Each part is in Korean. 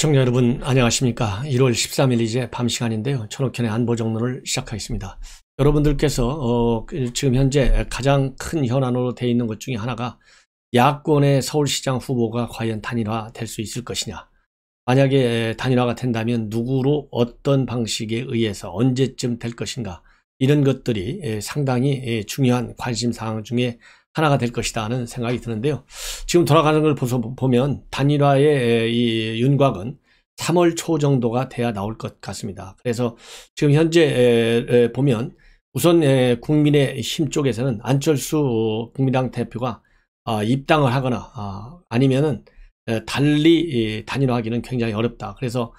시청자 여러분 안녕하십니까. 1월 13일 이제 밤 시간인데요. 천옥현의 안보정론을 시작하겠습니다. 여러분들께서 지금 현재 가장 큰 현안으로 되어 있는 것 중에 하나가 야권의 서울시장 후보가 과연 단일화 될 수 있을 것이냐, 만약에 단일화가 된다면 누구로 어떤 방식에 의해서 언제쯤 될 것인가, 이런 것들이 상당히 중요한 관심사항 중에 하나가 될 것이다 하는 생각이 드는데요. 지금 돌아가는 걸 보면 단일화의 이 윤곽은 3월 초 정도가 돼야 나올 것 같습니다. 그래서 지금 현재 보면 우선 국민의힘 쪽에서는 안철수 국민당 대표가 입당을 하거나 아니면은 달리 단일화하기는 굉장히 어렵다. 그래서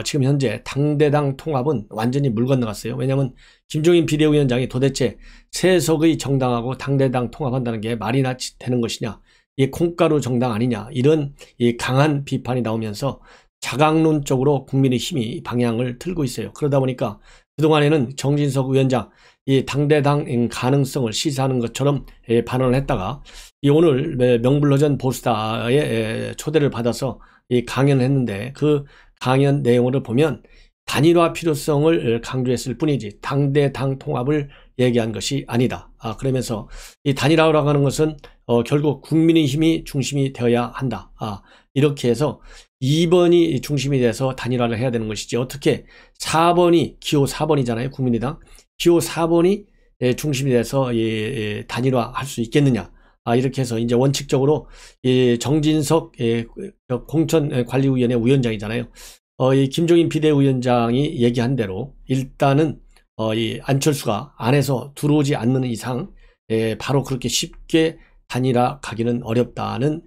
지금 현재 당대당 통합은 완전히 물 건너갔어요. 왜냐하면 김종인 비대위원장이 도대체 세석의 정당하고 당대당 통합한다는 게 말이나 되는 것이냐, 이게 콩가루 정당 아니냐, 이런 강한 비판이 나오면서 자강론 쪽으로 국민의힘이 방향을 틀고 있어요. 그러다 보니까 그동안에는 정진석 위원장 이 당대당 가능성을 시사하는 것처럼 발언을 했다가 오늘 명불허전 보수다에 초대를 받아서 강연을 했는데, 그 강연 내용을 보면 단일화 필요성을 강조했을 뿐이지 당대당 통합을 얘기한 것이 아니다. 그러면서 이 단일화라고 하는 것은 결국 국민의힘이 중심이 되어야 한다. 이렇게 해서 2번이 중심이 돼서 단일화를 해야 되는 것이지, 어떻게 4번이 기호 4번이잖아요. 국민의당 기호 4번이 중심이 돼서 단일화 할 수 있겠느냐. 이렇게 해서 이제 원칙적으로 정진석 공천관리위원회 위원장이잖아요. 이 김종인 비대위원장이 얘기한 대로 일단은 이 안철수가 안에서 들어오지 않는 이상 바로 그렇게 쉽게 단일화 가기는 어렵다는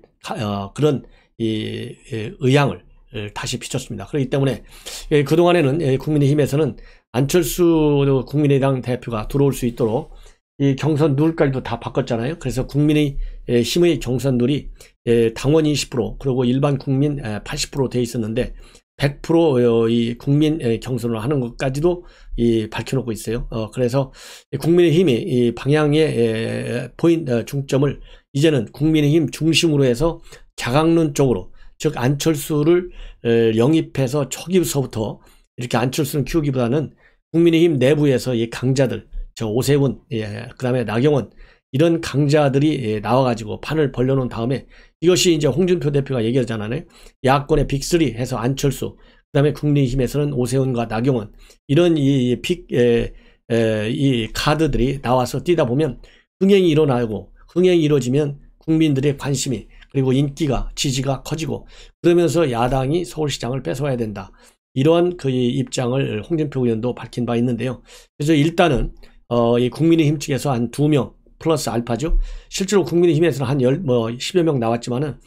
그런 의향을 다시 비췄습니다. 그렇기 때문에 그동안에는 국민의힘에서는 안철수 국민의당 대표가 들어올 수 있도록 이 경선 룰까지도 다 바꿨잖아요. 그래서 국민의힘의 경선룰이 당원 20% 그리고 일반 국민 80% 돼 있었는데 100% 이 국민 경선을 하는 것까지도 밝혀놓고 있어요. 그래서 국민의힘이 이 방향의 중점을 이제는 국민의힘 중심으로 해서 자강론 쪽으로, 즉 안철수를 영입해서 초기부터 이렇게 안철수를 키우기보다는 국민의힘 내부에서 이 강자들, 저 오세훈, 그 다음에 나경원, 이런 강자들이 나와가지고 판을 벌려놓은 다음에, 이것이 이제 홍준표 대표가 얘기하잖아요. 야권의 빅3 해서 안철수, 그 다음에 국민의힘에서는 오세훈과 나경원, 이런 이 카드들이 나와서 뛰다 보면 흥행이 일어나고, 흥행이 이루어지면 국민들의 관심이, 그리고 인기가, 지지가 커지고, 그러면서 야당이 서울시장을 뺏어와야 된다. 이러한 그 입장을 홍준표 의원도 밝힌 바 있는데요. 그래서 일단은 이 국민의힘 측에서 한 2명 플러스 알파죠. 실제로 국민의힘에서는 한 10여 명 나왔지만은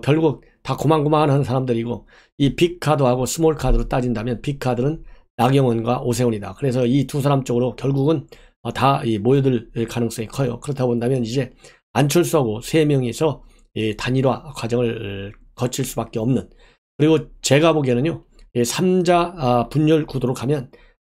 결국 다 고만고만한 사람들이고, 이 빅카드하고 스몰카드로 따진다면 빅카드는 나경원과 오세훈이다. 그래서 이 두 사람 쪽으로 결국은 다 모여들 가능성이 커요. 그렇다 본다면 이제 안철수하고 3명이서 단일화 과정을 거칠 수밖에 없는, 그리고 제가 보기에는요, 3자 분열 구도로 가면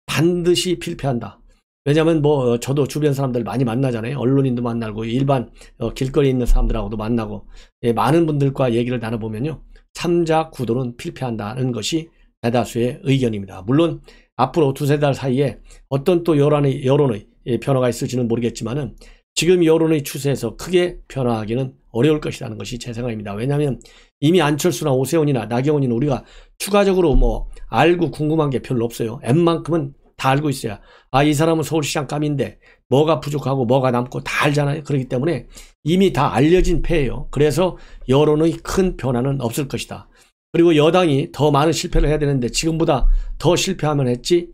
반드시 필패한다. 왜냐하면 저도 주변 사람들 많이 만나잖아요. 언론인도 만나고 일반 길거리에 있는 사람들하고도 만나고 많은 분들과 얘기를 나눠보면요, 3자 구도는 필패한다는 것이 대다수의 의견입니다. 물론 앞으로 2-3달 사이에 어떤 또 여론의 변화가 있을지는 모르겠지만은 지금 여론의 추세에서 크게 변화하기는 어려울 것이라는 것이 제 생각입니다. 왜냐하면 이미 안철수나 오세훈이나 나경원이나 우리가 추가적으로 알고 궁금한 게 별로 없어요. N만큼은 다 알고 있어야, 이 사람은 서울시장 감인데 뭐가 부족하고 뭐가 남고 다 알잖아요. 그렇기 때문에 이미 다 알려진 패예요. 그래서 여론의 큰 변화는 없을 것이다. 그리고 여당이 더 많은 실패를 해야 되는데 지금보다 더 실패하면 했지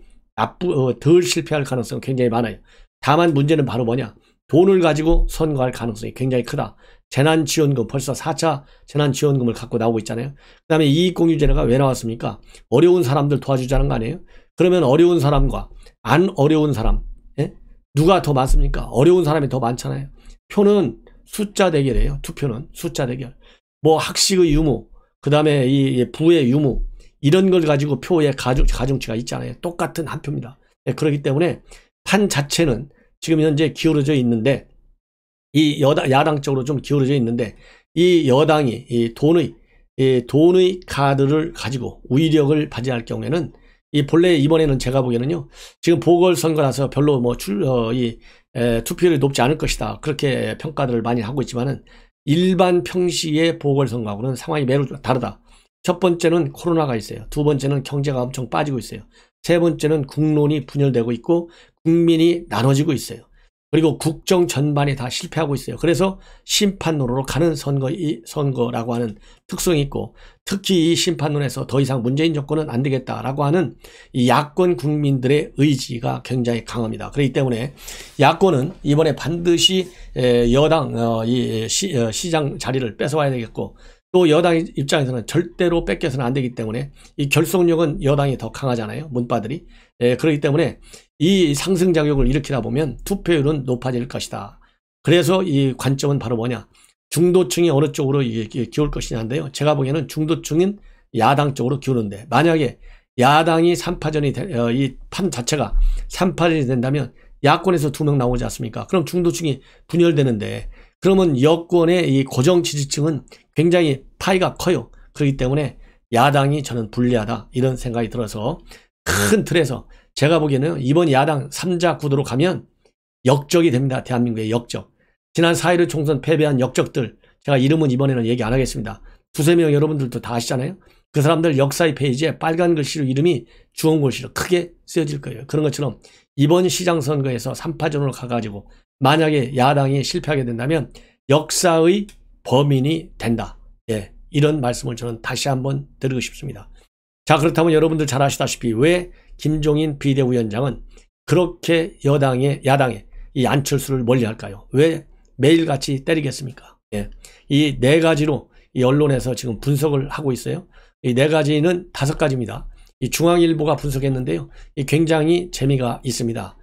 덜 실패할 가능성은 굉장히 많아요. 다만 문제는 바로 뭐냐, 돈을 가지고 선거할 가능성이 굉장히 크다. 재난지원금, 벌써 4차 재난지원금을 갖고 나오고 있잖아요. 그 다음에 이익공유제가 왜 나왔습니까? 어려운 사람들 도와주자는 거 아니에요? 그러면 어려운 사람과 안 어려운 사람, 누가 더 많습니까? 어려운 사람이 더 많잖아요. 표는 숫자 대결이에요. 투표는 숫자 대결. 학식의 유무, 그 다음에 이 부의 유무, 이런 걸 가지고 표의 가중치가 있잖아요. 똑같은 한 표입니다. 그렇기 때문에 판 자체는 지금 현재 기울어져 있는데, 이 야당 쪽으로 좀 기울어져 있는데, 이 여당이 이 돈의 돈의 카드를 가지고 우위력을 발휘할 경우에는 본래 이번에는 제가 보기에는요, 지금 보궐선거라서 별로 투표율이 높지 않을 것이다, 그렇게 평가들을 많이 하고 있지만은 일반 평시의 보궐선거하고는 상황이 매우 다르다. 첫 번째는 코로나가 있어요. 두 번째는 경제가 엄청 빠지고 있어요. 세 번째는 국론이 분열되고 있고 국민이 나눠지고 있어요. 그리고 국정 전반이 다 실패하고 있어요. 그래서 심판론으로 가는 선거라고 하는 특성이 있고, 특히 이 심판론에서 더 이상 문재인 정권은 안 되겠다라고 하는 이 야권 국민들의 의지가 굉장히 강합니다. 그렇기 때문에 야권은 이번에 반드시 여당 시장 자리를 뺏어와야 되겠고, 또 여당 입장에서는 절대로 뺏겨서는 안 되기 때문에 이 결속력은 여당이 더 강하잖아요, 문바들이. 그렇기 때문에 이 상승작용을 일으키다 보면 투표율은 높아질 것이다. 그래서 이 관점은 바로 뭐냐, 중도층이 어느 쪽으로 기울 것이냐인데요, 제가 보기에는 중도층인 야당 쪽으로 기우는데, 만약에 야당이 3파전이 이 판 자체가 3파전이 된다면 야권에서 2명 나오지 않습니까? 그럼 중도층이 분열되는데, 그러면 여권의 이 고정 지지층은 굉장히 파이가 커요. 그렇기 때문에 야당이 저는 불리하다, 이런 생각이 들어서 큰 틀에서 제가 보기에는 이번 야당 3자 구도로 가면 역적이 됩니다. 대한민국의 역적. 지난 4.15 총선 패배한 역적들, 제가 이름은 이번에는 얘기 안 하겠습니다. 두세 명 여러분들도 다 아시잖아요. 그 사람들 역사의 페이지에 빨간 글씨로 이름이 주홍 글씨로 크게 쓰여질 거예요. 그런 것처럼 이번 시장 선거에서 3파전으로 가가지고 만약에 야당이 실패하게 된다면 역사의 범인이 된다. 이런 말씀을 저는 다시 한번 드리고 싶습니다. 자, 그렇다면 여러분들 잘 아시다시피 왜 김종인 비대위원장은 그렇게 야당의 이 안철수를 멀리할까요? 왜 매일같이 때리겠습니까? 이 네 가지로 이 언론에서 지금 분석을 하고 있어요. 이 네 가지는 5가지입니다. 이 중앙일보가 분석했는데요, 이 굉장히 재미가 있습니다.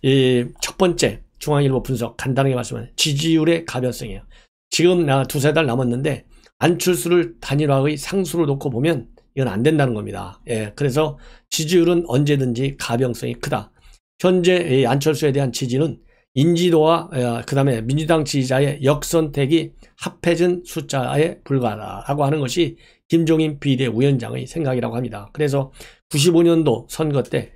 이 첫 번째 중앙일보 분석 간단하게 말씀하면 지지율의 가변성이에요. 지금 두세 달 남았는데 안철수를 단일화의 상수로 놓고 보면 이건 안 된다는 겁니다. 그래서 지지율은 언제든지 가변성이 크다. 현재 안철수에 대한 지지는 인지도와 그 다음에 민주당 지지자의 역선택이 합해진 숫자에 불과하다라고 하는 것이 김종인 비대위원장의 생각이라고 합니다. 그래서 95년도 선거 때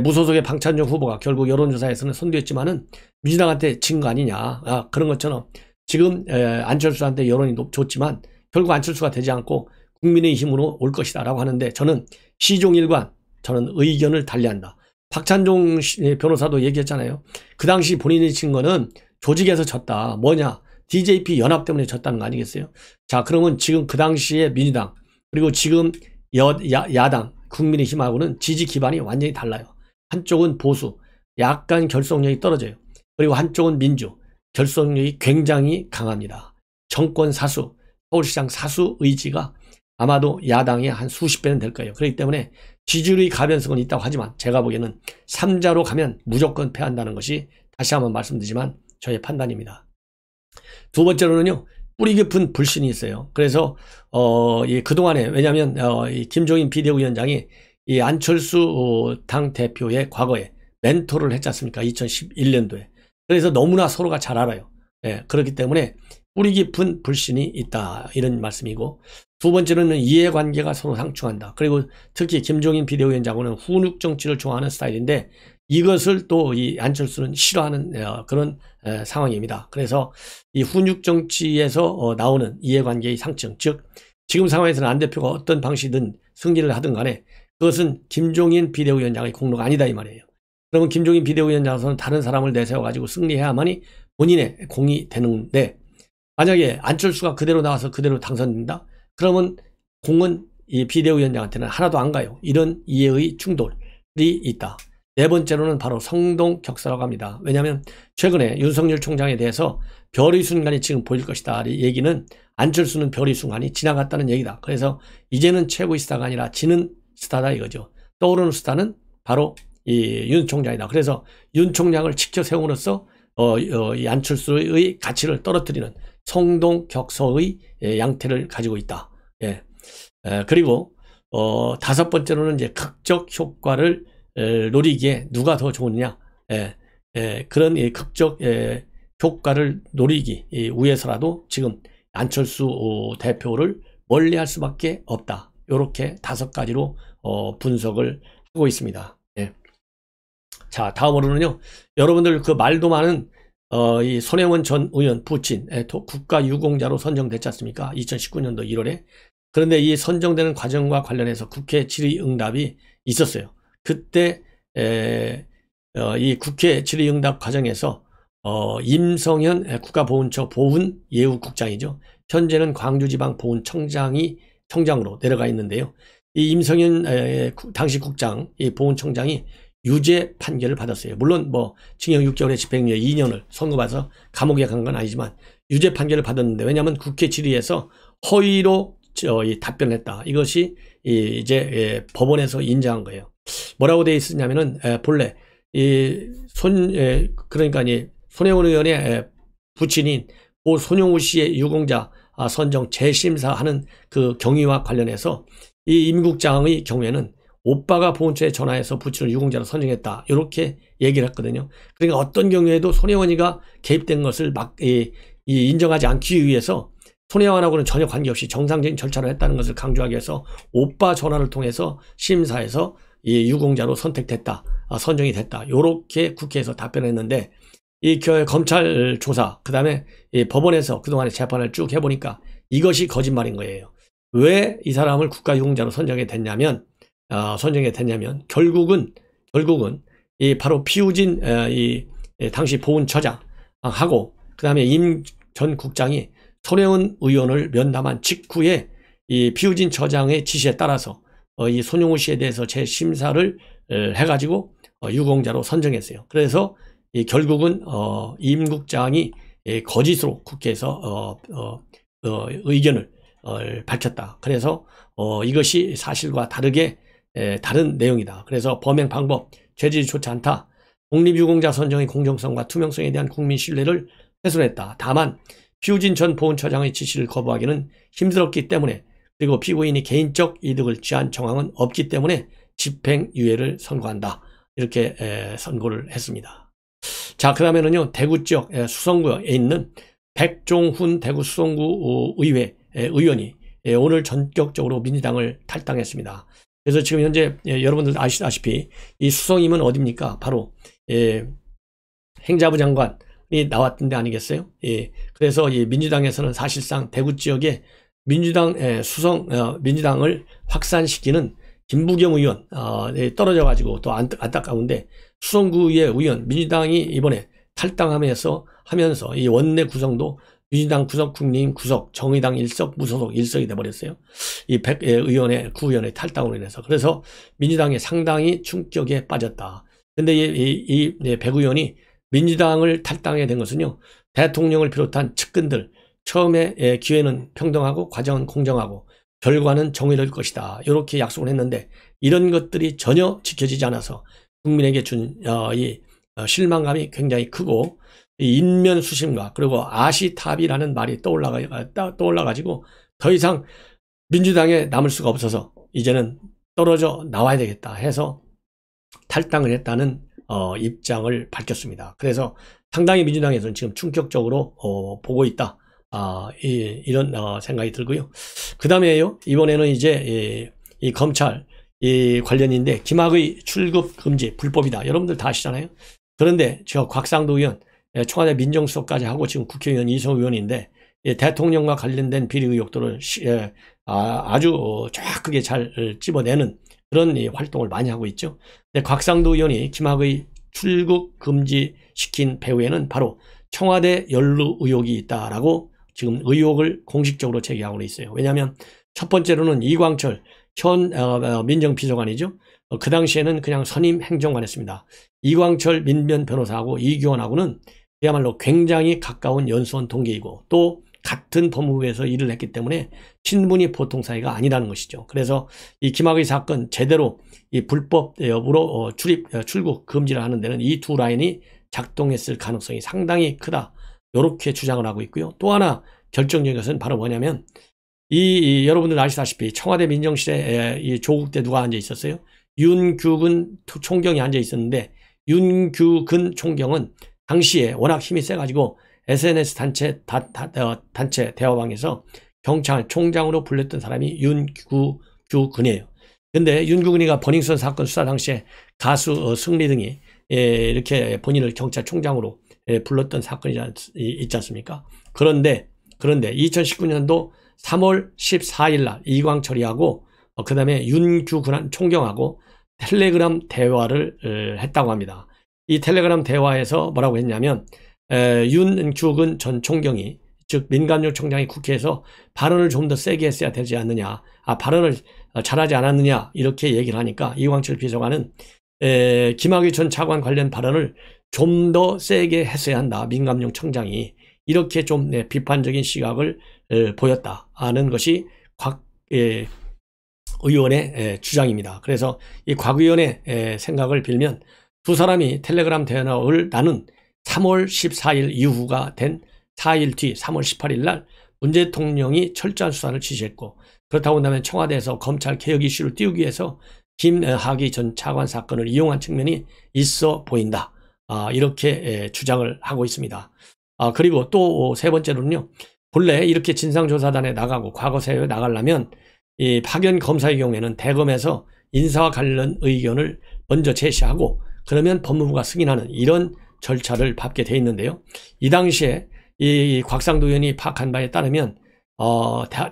무소속의 방찬종 후보가 결국 여론조사에서는 선두였지만은 민주당한테 진 거 아니냐, 그런 것처럼 지금 안철수한테 여론이 좋지만 결국 안철수가 되지 않고 국민의힘으로 올 것이다 라고 하는데, 저는 시종일관 저는 의견을 달리한다. 박찬종 변호사도 얘기했잖아요. 그 당시 본인이 친 거는 조직에서 졌다. 뭐냐, DJP 연합 때문에 졌다는 거 아니겠어요? 자, 그러면 지금 그 당시에 민주당 그리고 지금 야당 국민의힘하고는 지지 기반이 완전히 달라요. 한쪽은 보수, 약간 결속력이 떨어져요. 그리고 한쪽은 민주, 결속력이 굉장히 강합니다. 정권 사수, 서울시장 사수 의지가 아마도 야당의 한 수십 배는 될 거예요. 그렇기 때문에 지지율의 가변성은 있다고 하지만 제가 보기에는 3자로 가면 무조건 패한다는 것이 다시 한번 말씀드리지만 저의 판단입니다. 두 번째로는요, 뿌리 깊은 불신이 있어요. 그래서 그동안에, 왜냐하면 이 김종인 비대위원장이 이 안철수 당 대표의 과거에 멘토를 했지 않습니까? 2011년도에. 그래서 너무나 서로가 잘 알아요. 그렇기 때문에 뿌리 깊은 불신이 있다, 이런 말씀이고, 두 번째로는 이해관계가 서로 상충한다. 그리고 특히 김종인 비대위원장은 훈육 정치를 좋아하는 스타일인데 이것을 또 이 안철수는 싫어하는 그런 상황입니다. 그래서 이 훈육 정치에서 나오는 이해관계의 상충, 즉 지금 상황에서는 안 대표가 어떤 방식이든 승리를 하든 간에 그것은 김종인 비대위원장의 공로가 아니다, 이 말이에요. 그러면 김종인 비대위원장은 다른 사람을 내세워가지고 승리해야만이 본인의 공이 되는데, 만약에 안철수가 그대로 나와서 그대로 당선된다? 그러면 공은 이 비대위원장한테는 하나도 안 가요. 이런 이해의 충돌이 있다. 네 번째로는 바로 성동격서라고 합니다. 왜냐하면 최근에 윤석열 총장에 대해서 별의 순간이 지금 보일 것이다, 이 얘기는 안철수는 별의 순간이 지나갔다는 얘기다. 그래서 이제는 최고의 스타가 아니라 지는 스타다, 이거죠. 떠오르는 스타는 바로 이 윤 총장이다. 그래서 윤 총장을 지켜 세움으로써 이 안철수의 가치를 떨어뜨리는 성동격서의 양태를 가지고 있다. 그리고 다섯 번째로는 이제 극적 효과를 노리기에 누가 더 좋으냐, 그런 극적 효과를 노리기 위해서라도 지금 안철수 대표를 멀리할 수밖에 없다. 이렇게 5가지로 분석을 하고 있습니다. 예. 자, 다음으로는요, 여러분들 그 말도 많은 이 손혜원 전 의원 부친 국가유공자로 선정됐지 않습니까? 2019년도 1월에. 그런데 이 선정되는 과정과 관련해서 국회 질의응답이 있었어요. 그때 이 국회 질의응답 과정에서 임성현 국가보훈처 보훈예우국장이죠. 현재는 광주지방보훈청장으로 내려가 있는데요. 이 임성현 당시 국장, 이 보훈청장이 유죄 판결을 받았어요. 물론 뭐 징역 6개월에 집행유예 2년을 선고받아서 감옥에 간 건 아니지만 유죄 판결을 받았는데, 왜냐하면 국회 질의에서 허위로 답변했다. 이것이 이제 법원에서 인정한 거예요. 뭐라고 되어 있었냐면은 본래 그러니까 손혜원 의원의 부친인 고 손용우 씨의 유공자 선정 재심사하는 그 경위와 관련해서 이 임 국장의 경우에는 오빠가 보훈처에 전화해서 부친을 유공자로 선정했다, 이렇게 얘기를 했거든요. 그러니까 어떤 경우에도 손혜원이가 개입된 것을 인정하지 않기 위해서 손혜원하고는 전혀 관계없이 정상적인 절차를 했다는 것을 강조하기 위해서 오빠 전화를 통해서 심사해서 이 유공자로 선택됐다, 선정이 됐다, 이렇게 국회에서 답변했는데, 이 검찰 조사, 그 다음에 법원에서 그동안의 재판을 쭉 해보니까 이것이 거짓말인 거예요. 왜 이 사람을 국가유공자로 선정이 됐냐면 결국은 바로 피우진 당시 보훈처장하고 그 다음에 임 전 국장이 손혜원 의원을 면담한 직후에 이 피우진 처장의 지시에 따라서 이 손용우 씨에 대해서 재심사를 해가지고 유공자로 선정했어요. 그래서 결국은 임 국장이 거짓으로 국회에서 의견을 밝혔다. 그래서 이것이 사실과 다른 내용이다. 그래서 범행 방법, 죄질이 좋지 않다. 독립유공자 선정의 공정성과 투명성에 대한 국민 신뢰를 훼손했다. 다만 피우진 전 보훈처장의 지시를 거부하기는 힘들었기 때문에, 그리고 피고인이 개인적 이득을 취한 정황은 없기 때문에 집행유예를 선고한다. 이렇게 선고를 했습니다. 자, 그 다음에는요, 대구 지역 수성구에 있는 백종훈 대구 수성구 의회 의원이 오늘 전격적으로 민주당을 탈당했습니다. 그래서 지금 현재 여러분들 아시다시피 이 수성임은 어디입니까? 바로 행자부 장관이 나왔던 데 아니겠어요? 그래서 이 민주당에서는 사실상 대구 지역에 민주당을 확산시키는 김부겸 의원 떨어져 가지고 또 안타까운데, 수성구의 의원 민주당이 이번에 탈당하면서 이 원내 구성도 민주당 구석, 국민의힘 구석, 정의당 1석, 무소속 1석이 돼버렸어요. 이 백 의원의 구의원의 탈당으로 인해서. 그래서 민주당이 상당히 충격에 빠졌다. 근데 이 백 의원이 민주당을 탈당하게 된 것은요, 대통령을 비롯한 측근들, 처음에 기회는 평등하고 과정은 공정하고 결과는 정의로울 것이다, 이렇게 약속을 했는데, 이런 것들이 전혀 지켜지지 않아서 국민에게 준 실망감이 굉장히 크고, 이 인면수심과 그리고 아시탑이라는 말이 떠올라가지고 더 이상 민주당에 남을 수가 없어서 이제는 떨어져 나와야 되겠다 해서 탈당을 했다는 입장을 밝혔습니다. 그래서 상당히 민주당에서는 지금 충격적으로 보고 있다, 이런 생각이 들고요. 그 다음에요, 이번에는 이제 이 검찰 관련인데, 김학의 출국 금지 불법이다, 여러분들 다 아시잖아요. 그런데 저 곽상도 의원 청와대 민정수석까지 하고 지금 국회의원 이성우 의원인데, 대통령과 관련된 비리 의혹들을 아주 정확하게 잘 찝어내는 그런 활동을 많이 하고 있죠. 근데 곽상도 의원이 김학의 출국 금지시킨 배후에는 바로 청와대 연루 의혹이 있다라고 지금 의혹을 공식적으로 제기하고 있어요. 왜냐하면 첫 번째로는 이광철 현 민정비서관이죠. 그 당시에는 그냥 선임 행정관이었습니다. 이광철 민변 변호사하고 이규원하고는 그야말로 굉장히 가까운 연수원 동기이고, 또 같은 법무부에서 일을 했기 때문에 친분이 보통 사이가 아니라는 것이죠. 그래서 이 김학의 사건 제대로 이 불법 여부로 출국 금지를 하는 데는 이 두 라인이 작동했을 가능성이 상당히 크다, 이렇게 주장을 하고 있고요. 또 하나 결정적인 것은 바로 뭐냐면, 여러분들 아시다시피 청와대 민정실에 이 조국 때 누가 앉아 있었어요? 윤규근 총경이 앉아 있었는데, 윤규근 총경은 당시에 워낙 힘이 세가지고 SNS 단체 대화방에서 경찰총장으로 불렸던 사람이 윤규근이에요. 근데 윤규근이가 버닝썬 사건 수사 당시에 가수 승리 등이 이렇게 본인을 경찰총장으로 불렀던 사건이 있지 않습니까? 그런데 2019년도 3월 14일 날 이광철이하고 그 다음에 윤규근 총경하고 텔레그램 대화를 했다고 합니다. 이 텔레그램 대화에서 뭐라고 했냐면 윤규근 전 총경이, 즉 민감용 총장이 국회에서 발언을 좀 더 세게 했어야 되지 않느냐, 발언을 잘하지 않았느냐 이렇게 얘기를 하니까 이광철 비서관은 김학의 전 차관 관련 발언을 좀 더 세게 했어야 한다, 민감용 총장이, 이렇게 좀 비판적인 시각을 보였다 하는 것이 곽 의원의 주장입니다. 그래서 이 곽 의원의 생각을 빌면 두 사람이 텔레그램 대화를 나눈 3월 14일 이후가 된 4일 뒤 3월 18일 날 문 대통령이 철저한 수사를 지시했고, 그렇다고 한다면 청와대에서 검찰 개혁 이슈를 띄우기 위해서 김학의 전 차관 사건을 이용한 측면이 있어 보인다, 이렇게 주장을 하고 있습니다. 그리고 또 세 번째로는요, 본래 이렇게 진상조사단에 나가고 과거사회에 나가려면 이 파견 검사의 경우에는 대검에서 인사와 관련 의견을 먼저 제시하고 그러면 법무부가 승인하는 이런 절차를 밟게 돼 있는데요. 이 당시에 이 곽상도 의원이 파악한 바에 따르면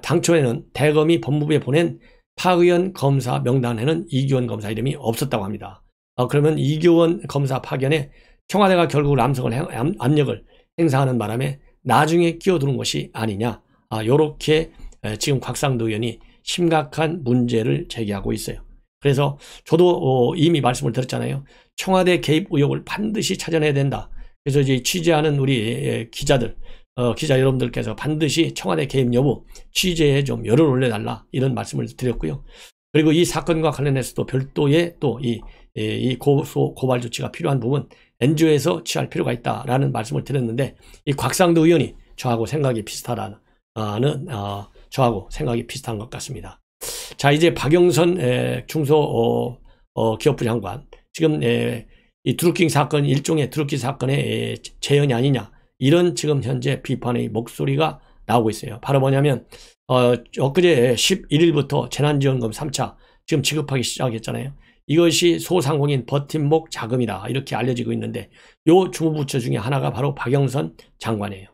당초에는 대검이 법무부에 보낸 파의원 검사 명단에는 이규원 검사 이름이 없었다고 합니다. 그러면 이규원 검사 파견에 청와대가 결국 압력을 행사하는 바람에 나중에 끼어드는 것이 아니냐, 이렇게 지금 곽상도 의원이 심각한 문제를 제기하고 있어요. 그래서 저도 이미 말씀을 드렸잖아요. 청와대 개입 의혹을 반드시 찾아내야 된다. 그래서 이제 취재하는 우리 기자들, 기자 여러분들께서 반드시 청와대 개입 여부 취재에 좀 열을 올려달라, 이런 말씀을 드렸고요. 그리고 이 사건과 관련해서도 별도의 또 이 고발 조치가 필요한 부분 NGO에서 취할 필요가 있다라는 말씀을 드렸는데, 이 곽상도 의원이 저하고 생각이 비슷하다는 저하고 생각이 비슷한 것 같습니다. 자, 이제 박영선 중소기업부 장관, 지금 이 드루킹 사건, 일종의 드루킹 사건의 재현이 아니냐, 이런 지금 현재 비판의 목소리가 나오고 있어요. 바로 뭐냐면 엊그제 11일부터 재난지원금 3차 지금 지급하기 시작했잖아요. 이것이 소상공인 버팀목 자금이다, 이렇게 알려지고 있는데 요 주무부처 중에 하나가 바로 박영선 장관이에요.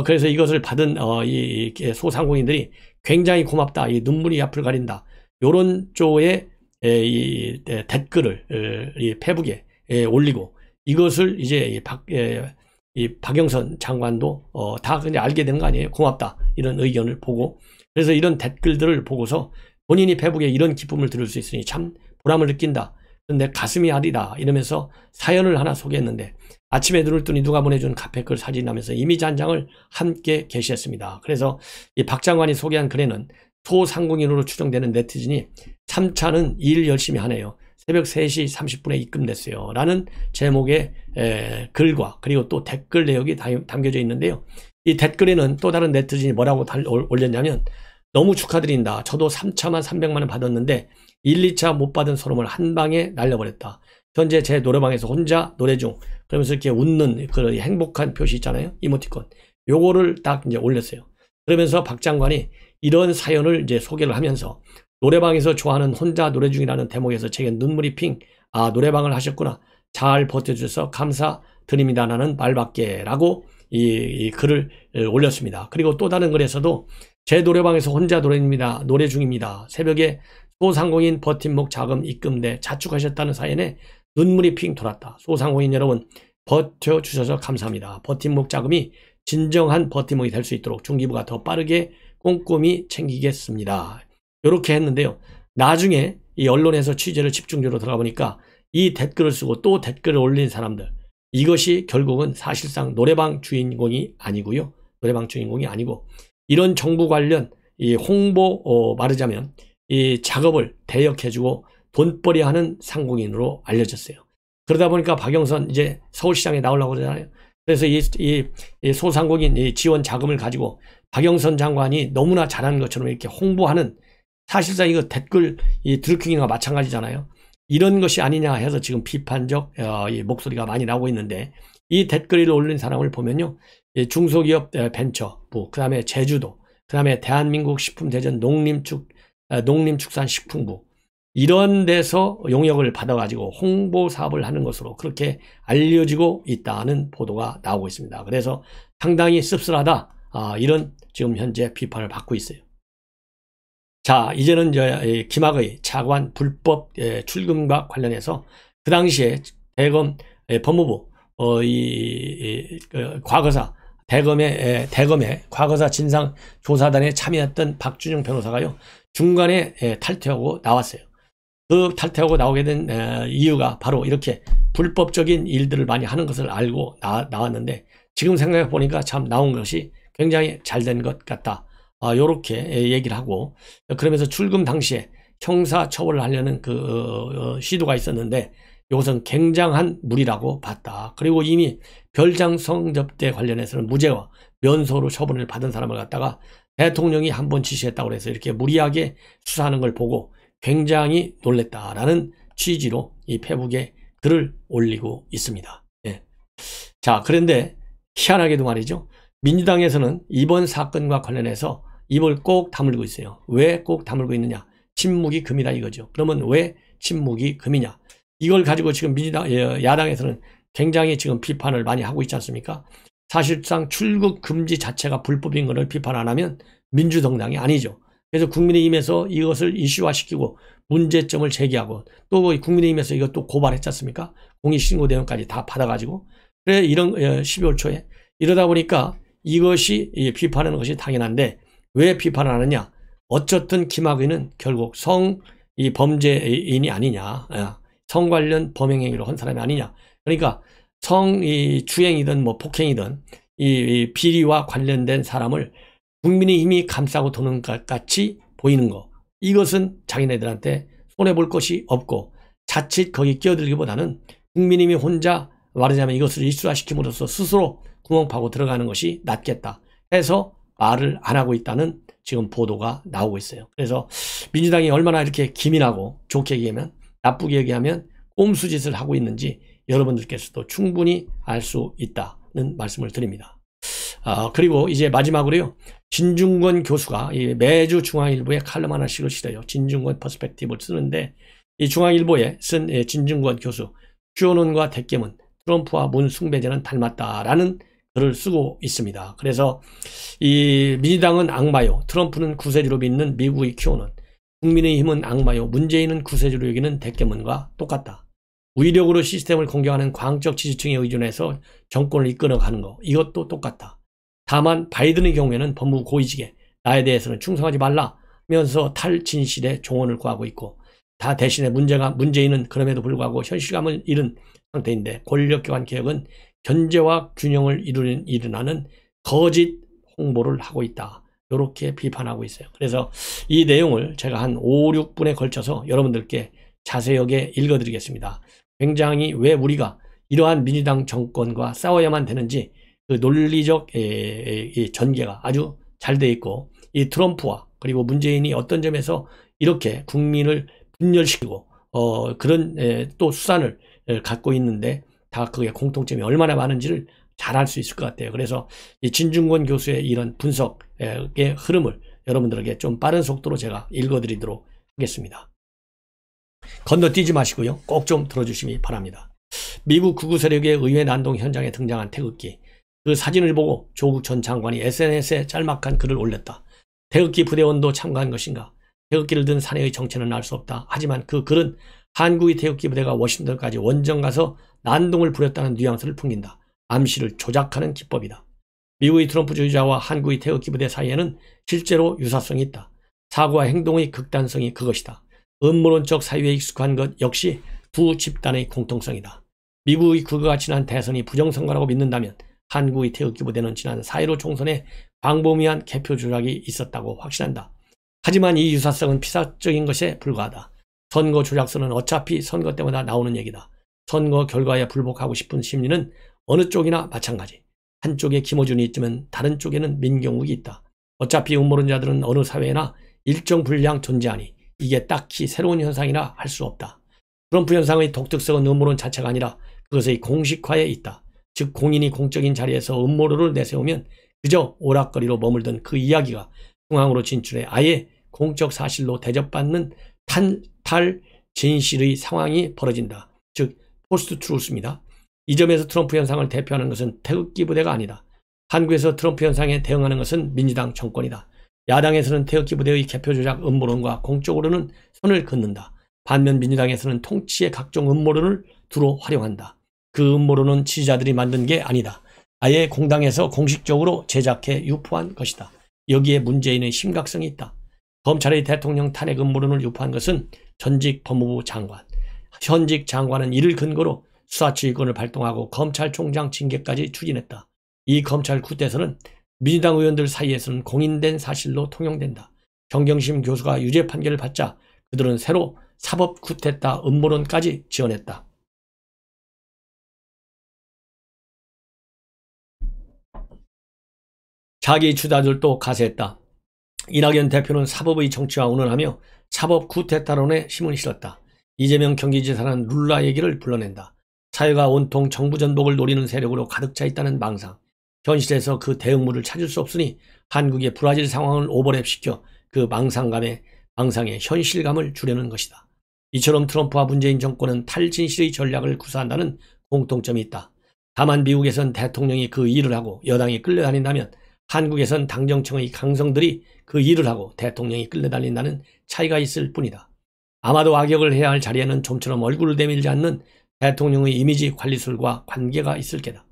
그래서 이것을 받은 이 소상공인들이 굉장히 고맙다, 이 눈물이 앞을 가린다, 요런 쪽에 이 댓글을 이 페북에 올리고, 이것을 이제 이 박영선 장관도 다 그냥 알게 된 거 아니에요. 고맙다, 이런 의견을 보고. 그래서 이런 댓글들을 보고서 본인이 페북에 이런 기쁨을 들을 수 있으니 참 보람을 느낀다, 그런데 가슴이 아리다, 이러면서 사연을 하나 소개했는데 아침에 눈을 뜨니 누가 보내준 카페글 사진하면서 이미지 한 장을 함께 게시했습니다. 그래서 이 박 장관이 소개한 글에는 소상공인으로 추정되는 네티즌이 3차는 일 열심히 하네요, 새벽 3시 30분에 입금됐어요 라는 제목의 글과 그리고 또 댓글 내역이 담겨져 있는데요. 이 댓글에는 또 다른 네티즌이 뭐라고 올렸냐면, 너무 축하드린다, 저도 3차만 300만 원 받았는데 1, 2차 못 받은 소름을 한 방에 날려버렸다, 현재 제 노래방에서 혼자 노래 중, 그러면서 이렇게 웃는 그런 행복한 표시 있잖아요, 이모티콘, 요거를 딱 이제 올렸어요. 그러면서 박 장관이 이런 사연을 이제 소개를 하면서 노래방에서 좋아하는 혼자 노래 중이라는 대목에서 제게 눈물이 핑, 노래방을 하셨구나, 잘 버텨주셔서 감사드립니다 라는 말밖에 라고 이 글을 올렸습니다. 그리고 또 다른 글에서도 제 노래방에서 혼자 노래 중입니다, 새벽에 소상공인 버팀목 자금 입금돼 자축하셨다는 사연에 눈물이 핑 돌았다, 소상공인 여러분 버텨주셔서 감사합니다, 버팀목 자금이 진정한 버팀목이 될 수 있도록 중기부가 더 빠르게 꼼꼼히 챙기겠습니다, 이렇게 했는데요. 나중에 이 언론에서 취재를 집중적으로 들어가 보니까 이 댓글을 쓰고 또 댓글을 올린 사람들, 이것이 결국은 사실상 노래방 주인공이 아니고요, 노래방 주인공이 아니고 이런 정부 관련 이 홍보, 말하자면 이 작업을 대역해주고 돈벌이하는 상공인으로 알려졌어요. 그러다 보니까 박영선 이제 서울시장에 나오려고 그러잖아요. 그래서 이 소상공인 이 지원 자금을 가지고 박영선 장관이 너무나 잘하는 것처럼 이렇게 홍보하는, 사실상 이거 댓글 이 드루킹이나 마찬가지잖아요. 이런 것이 아니냐 해서 지금 비판적 이 목소리가 많이 나오고 있는데, 이 댓글을 올린 사람을 보면요, 중소기업 벤처부, 그 다음에 제주도, 그 다음에 대한민국 식품대전 농림축산식품부 이런 데서 용역을 받아가지고 홍보 사업을 하는 것으로 그렇게 알려지고 있다는 보도가 나오고 있습니다. 그래서 상당히 씁쓸하다, 이런 지금 현재 비판을 받고 있어요. 자, 이제는 김학의 차관 불법 출금과 관련해서 그 당시에 대검 법무부 과거사 대검의 과거사 진상조사단에 참여했던 박준영 변호사가요 중간에 탈퇴하고 나왔어요. 그 탈퇴하고 나오게 된 이유가 바로 이렇게 불법적인 일들을 많이 하는 것을 알고 나왔는데, 지금 생각해 보니까 참 나온 것이 굉장히 잘 된 것 같다, 요렇게 얘기를 하고, 그러면서 출금 당시에 형사 처벌을 하려는 그 시도가 있었는데 이것은 굉장한 무리라고 봤다. 그리고 이미 별장 성접대 관련해서는 무죄와 면소로 처분을 받은 사람을 갖다가 대통령이 한번 지시했다고 해서 이렇게 무리하게 수사하는 걸 보고 굉장히 놀랬다라는 취지로 이 페북에 글을 올리고 있습니다. 예. 자, 그런데 희한하게도 말이죠, 민주당에서는 이번 사건과 관련해서 입을 꼭 다물고 있어요. 왜 꼭 다물고 있느냐? 침묵이 금이다 이거죠. 그러면 왜 침묵이 금이냐? 이걸 가지고 지금 야당에서는 굉장히 지금 비판을 많이 하고 있지 않습니까? 사실상 출국 금지 자체가 불법인 것을 비판 안 하면 민주정당이 아니죠. 그래서 국민의힘에서 이것을 이슈화시키고 문제점을 제기하고 또 국민의힘에서 이것도 고발했지 않습니까? 공익신고 대응까지 다 받아가지고. 그래, 이런 12월 초에 이러다 보니까 이것이 비판하는 것이 당연한데 왜 비판을 하느냐? 어쨌든 김학의는 결국 이 범죄인이 아니냐, 성 관련 범행행위를 한 사람이 아니냐. 그러니까 주행이든 뭐 폭행이든 이 비리와 관련된 사람을 국민의힘이 감싸고 도는 것 같이 보이는 거, 이것은 자기네들한테 손해볼 것이 없고 자칫 거기 끼어들기보다는 국민의힘이 혼자 말하자면 이것을 일수화시킴으로써 스스로 구멍 파고 들어가는 것이 낫겠다 해서 말을 안 하고 있다는 지금 보도가 나오고 있어요. 그래서 민주당이 얼마나 이렇게 기민하고 좋게 얘기하면 나쁘게 얘기하면 꼼수짓을 하고 있는지 여러분들께서도 충분히 알 수 있다는 말씀을 드립니다. 그리고 이제 마지막으로요, 진중권 교수가 매주 중앙일보에 칼럼 하나씩을 실어요. 진중권 퍼스펙티브를 쓰는데 이 중앙일보에 쓴 진중권 교수 QAnon과 대깨문, 트럼프와 문 숭배제는 닮았다라는 글을 쓰고 있습니다. 그래서 이 민주당은 악마요, 트럼프는 구세주로 믿는 미국의 QAnon, 국민의힘은 악마요, 문재인은 구세주로 여기는 대깨문과 똑같다. 위력으로 시스템을 공격하는 광적 지지층에 의존해서 정권을 이끌어가는 거, 이것도 똑같다. 다만 바이든의 경우에는 법무부 고위직에 나에 대해서는 충성하지 말라면서 탈진실의 조언을 구하고 있고, 다 대신에 문재인은 그럼에도 불구하고 현실감을 잃은 상태인데 권력기관 개혁은 견제와 균형을 이루는 거짓 홍보를 하고 있다, 이렇게 비판하고 있어요. 그래서 이 내용을 제가 한 5, 6분에 걸쳐서 여러분들께 자세하게 읽어드리겠습니다. 굉장히 왜 우리가 이러한 민주당 정권과 싸워야만 되는지 그 논리적 전개가 아주 잘 돼 있고, 이 트럼프와 그리고 문재인이 어떤 점에서 이렇게 국민을 분열시키고 그런 또 수단을 갖고 있는데 다 그게 공통점이 얼마나 많은지를 잘 알 수 있을 것 같아요. 그래서 이 진중권 교수의 이런 분석의 흐름을 여러분들에게 좀 빠른 속도로 제가 읽어드리도록 하겠습니다. 건너뛰지 마시고요, 꼭 좀 들어주시기 바랍니다. 미국 극우 세력의 의회 난동 현장에 등장한 태극기, 그 사진을 보고 조국 전 장관이 SNS에 짤막한 글을 올렸다. 태극기 부대원도 참가한 것인가? 태극기를 든 사내의 정체는 알 수 없다. 하지만 그 글은 한국의 태극기 부대가 워싱턴까지 원정 가서 난동을 부렸다는 뉘앙스를 풍긴다. 암시를 조작하는 기법이다. 미국의 트럼프 주의자와 한국의 태극기 부대 사이에는 실제로 유사성이 있다. 사고와 행동의 극단성이 그것이다. 음모론적 사유에 익숙한 것 역시 두 집단의 공통성이다. 미국의 그가 지난 대선이 부정선거라고 믿는다면 한국의 태극기 부대는 지난 4.15 총선에 광범위한 개표 조작이 있었다고 확신한다. 하지만 이 유사성은 피사적인 것에 불과하다. 선거 조작서는 어차피 선거 때마다 나오는 얘기다. 선거 결과에 불복하고 싶은 심리는 어느 쪽이나 마찬가지. 한쪽에 김어준이 있지만 다른 쪽에는 민경욱이 있다. 어차피 음모론자들은 어느 사회에나 일정 분량 존재하니 이게 딱히 새로운 현상이라 할 수 없다. 트럼프 현상의 독특성은 음모론 자체가 아니라 그것의 공식화에 있다. 즉 공인이 공적인 자리에서 음모론을 내세우면 그저 오락거리로 머물던 그 이야기가 중앙으로 진출해 아예 공적 사실로 대접받는 탈 진실의 상황이 벌어진다. 즉 포스트 트루스입니다. 이 점에서 트럼프 현상을 대표하는 것은 태극기 부대가 아니다. 한국에서 트럼프 현상에 대응하는 것은 민주당 정권이다. 야당에서는 태극기 부대의 개표 조작 음모론과 공적으로는 선을 긋는다. 반면 민주당에서는 통치의 각종 음모론을 두루 활용한다. 그 음모론은 지지자들이 만든 게 아니다. 아예 공당에서 공식적으로 제작해 유포한 것이다. 여기에 문재인의 심각성이 있다. 검찰의 대통령 탄핵 음모론을 유포한 것은 전직 법무부 장관. 현직 장관은 이를 근거로 수사지휘권을 발동하고 검찰총장 징계까지 추진했다. 이 검찰 쿠데타는 민주당 의원들 사이에서는 공인된 사실로 통용된다. 정경심 교수가 유죄 판결을 받자 그들은 새로 사법 쿠데타 음모론까지 지어냈다. 자기 주자들도 가세했다. 이낙연 대표는 사법의 정치와 운운하며 사법 쿠데타론에 힘을 실었다. 이재명 경기지사는 룰라 얘기를 불러낸다. 사회가 온통 정부 전복을 노리는 세력으로 가득 차 있다는 망상. 현실에서 그 대응물을 찾을 수 없으니 한국의 브라질 상황을 오버랩시켜 그 망상의 현실감을 주려는 것이다. 이처럼 트럼프와 문재인 정권은 탈진실의 전략을 구사한다는 공통점이 있다. 다만 미국에선 대통령이 그 일을 하고 여당이 끌려다닌다면 한국에선 당정청의 강성들이 그 일을 하고 대통령이 끌려다닌다는 차이가 있을 뿐이다. 아마도 악역을 해야 할 자리에는 좀처럼 얼굴을 내밀지 않는 대통령의 이미지 관리술과 관계가 있을 게다.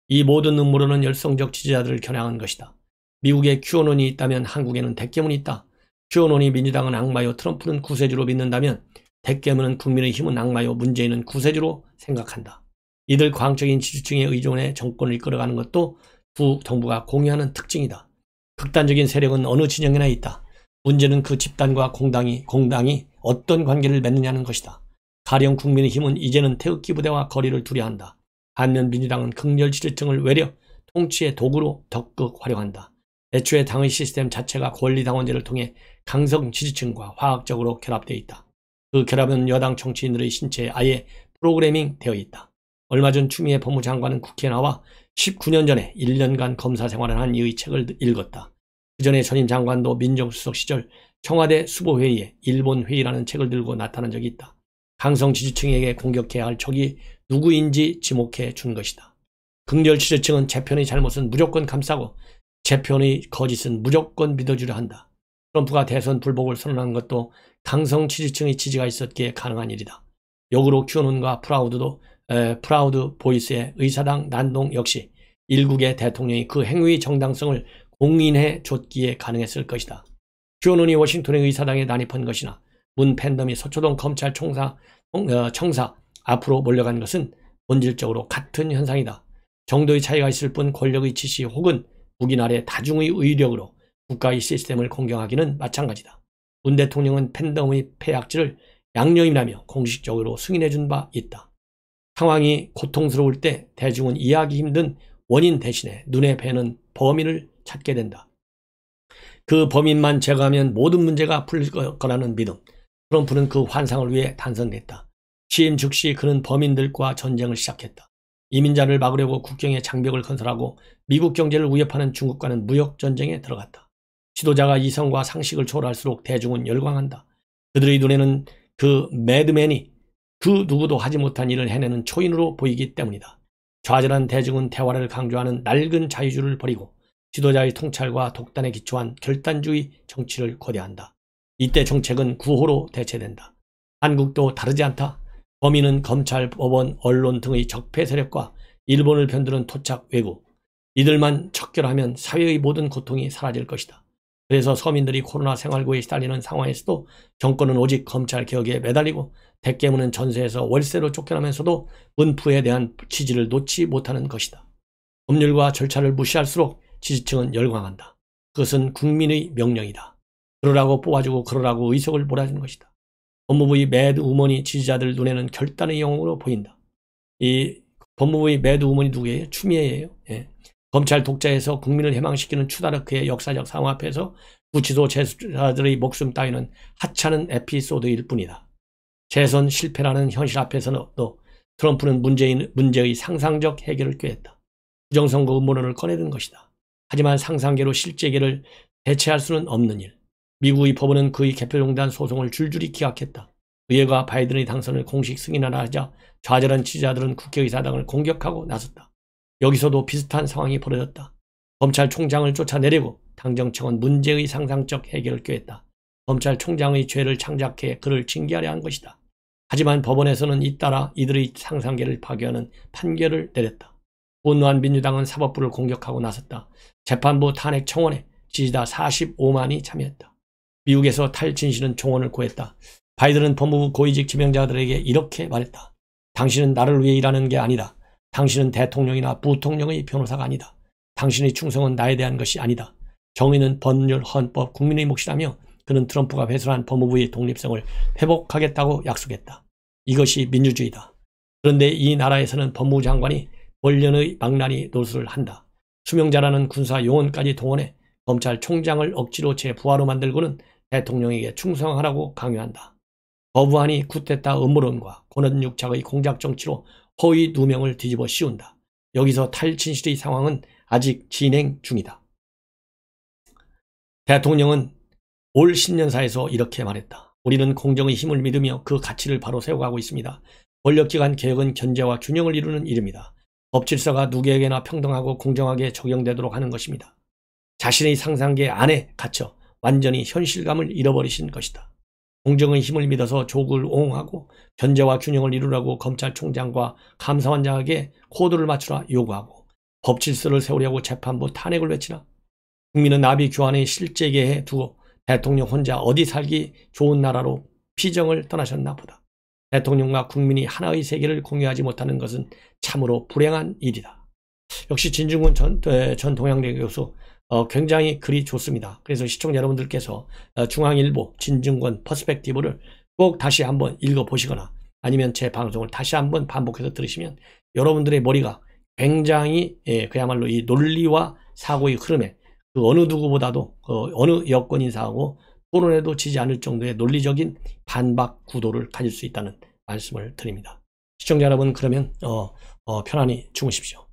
이 모든 음모론은 열성적 지지자들을 겨냥한 것이다. 미국에 QAnon이 있다면 한국에는 대깨문이 있다. QAnon이 민주당은 악마요 트럼프는 구세주로 믿는다면 대깨문은 국민의힘은 악마요 문재인은 구세주로 생각한다. 이들 광적인 지지층에 의존해 정권을 이끌어가는 것도 두 정부가 공유하는 특징이다. 극단적인 세력은 어느 진영에나 있다. 문제는 그 집단과 공당이 어떤 관계를 맺느냐는 것이다. 가령 국민의힘은 이제는 태극기 부대와 거리를 두려 한다. 반면 민주당은 극렬 지지층을 외려 통치의 도구로 적극 활용한다. 애초에 당의 시스템 자체가 권리당원제를 통해 강성 지지층과 화학적으로 결합되어 있다. 그 결합은 여당 정치인들의 신체에 아예 프로그래밍 되어 있다. 얼마 전 추미애 법무장관은 국회에 나와 19년 전에 1년간 검사 생활을 한 이의 책을 읽었다. 그 전에 전임 장관도 민정수석 시절 청와대 수보회의에 일본회의라는 책을 들고 나타난 적이 있다. 강성 지지층에게 공격해야 할 적이 누구인지 지목해 준 것이다. 극렬 지지층은 재편의 잘못은 무조건 감싸고 재편의 거짓은 무조건 믿어주려 한다. 트럼프가 대선 불복을 선언한 것도 강성 지지층의 지지가 있었기에 가능한 일이다. 역으로 QAnon과 프라우드 보이스의 의사당 난동 역시 일국의 대통령이 그 행위의 정당성을 공인해 줬기에 가능했을 것이다. QAnon이 워싱턴의 의사당에 난입한 것이나 문 팬덤이 서초동 검찰 청사 앞으로 몰려간 것은 본질적으로 같은 현상이다. 정도의 차이가 있을 뿐 권력의 지시 혹은 묵인 아래 다중의 의력으로 국가의 시스템을 공경하기는 마찬가지다. 문 대통령은 팬덤의 폐악질을 양념이라며 공식적으로 승인해 준 바 있다. 상황이 고통스러울 때 대중은 이해하기 힘든 원인 대신에 눈에 뵈는 범인을 찾게 된다. 그 범인만 제거하면 모든 문제가 풀릴 거라는 믿음. 트럼프는 그 환상을 위해 탄생됐다. 취임 즉시 그는 범인들과 전쟁을 시작했다. 이민자를 막으려고 국경에 장벽을 건설하고 미국 경제를 위협하는 중국과는 무역전쟁에 들어갔다. 지도자가 이성과 상식을 초월할수록 대중은 열광한다. 그들의 눈에는 그 매드맨이 그 누구도 하지 못한 일을 해내는 초인으로 보이기 때문이다. 좌절한 대중은 대화를 강조하는 낡은 자유주의를 버리고 지도자의 통찰과 독단에 기초한 결단주의 정치를 고대한다. 이때 정책은 구호로 대체된다. 한국도 다르지 않다. 범인은 검찰, 법원, 언론 등의 적폐 세력과 일본을 편드는 토착 외국. 이들만 척결하면 사회의 모든 고통이 사라질 것이다. 그래서 서민들이 코로나 생활고에 시달리는 상황에서도 정권은 오직 검찰 개혁에 매달리고 대깨문은 전세에서 월세로 쫓겨나면서도 문프에 대한 지지를 놓지 못하는 것이다. 법률과 절차를 무시할수록 지지층은 열광한다. 그것은 국민의 명령이다. 그러라고 뽑아주고 그러라고 의석을 몰아주는 것이다. 법무부의 매드우먼이 지지자들 눈에는 결단의 영웅으로 보인다. 이 법무부의 매드우먼이 누구예요? 추미애예요. 예. 검찰 독자에서 국민을 해방시키는 추다르크의 역사적 상황 앞에서 구치소 재수자들의 목숨 따위는 하찮은 에피소드일 뿐이다. 재선 실패라는 현실 앞에서는 또 트럼프는 문제의 상상적 해결을 꾀했다. 부정선거 음모론을 꺼내든 것이다. 하지만 상상계로 실제계를 대체할 수는 없는 일. 미국의 법원은 그의 개표용대한 소송을 줄줄이 기각했다. 의회가 바이든의 당선을 공식 승인하라 하자 좌절한 지지자들은 국회의사당을 공격하고 나섰다. 여기서도 비슷한 상황이 벌어졌다. 검찰총장을 쫓아내려고 당정청은 문제의 상상적 해결을 꾀했다. 검찰총장의 죄를 창작해 그를 징계하려 한 것이다. 하지만 법원에서는 잇따라 이들의 상상계를 파괴하는 판결을 내렸다. 분노한 민주당은 사법부를 공격하고 나섰다. 재판부 탄핵 청원에 지지자 45만이 참여했다. 미국에서 탈진실은 총원을 구했다. 바이든은 법무부 고위직 지명자들에게 이렇게 말했다. 당신은 나를 위해 일하는 게 아니다. 당신은 대통령이나 부통령의 변호사가 아니다. 당신의 충성은 나에 대한 것이 아니다. 정의는 법률, 헌법, 국민의 몫이라며 그는 트럼프가 훼손한 법무부의 독립성을 회복하겠다고 약속했다. 이것이 민주주의다. 그런데 이 나라에서는 법무부 장관이 권력의 망나니 노릇을 한다. 수명자라는 군사 요원까지 동원해 검찰총장을 억지로 재부하로 만들고는 대통령에게 충성하라고 강요한다. 거부하니 쿠데타 음모론과 권한육착의 공작 정치로 허위 누명을 뒤집어 씌운다. 여기서 탈진실의 상황은 아직 진행 중이다. 대통령은 올 신년사에서 이렇게 말했다. 우리는 공정의 힘을 믿으며 그 가치를 바로 세워가고 있습니다. 권력기관 개혁은 견제와 균형을 이루는 일입니다. 법질서가 누구에게나 평등하고 공정하게 적용되도록 하는 것입니다. 자신의 상상계 안에 갇혀 완전히 현실감을 잃어버리신 것이다. 공정의 힘을 믿어서 족을 옹호하고 견제와 균형을 이루라고 검찰총장과 감사원장에게 코드를 맞추라 요구하고 법질서를 세우려고 재판부 탄핵을 외치나 국민은 나비 교환의 실제계에 두고 대통령 혼자 어디 살기 좋은 나라로 피정을 떠나셨나 보다. 대통령과 국민이 하나의 세계를 공유하지 못하는 것은 참으로 불행한 일이다. 역시 진중권 전 동양대 교수 굉장히 글이 좋습니다. 그래서 시청자 여러분들께서 중앙일보 진중권 퍼스펙티브를 꼭 다시 한번 읽어보시거나 아니면 제 방송을 다시 한번 반복해서 들으시면 여러분들의 머리가 굉장히 그야말로 이 논리와 사고의 흐름에 그 어느 누구보다도 어느 여권 인사하고 토론에도 지지 않을 정도의 논리적인 반박 구도를 가질 수 있다는 말씀을 드립니다. 시청자 여러분 그러면 편안히 주무십시오.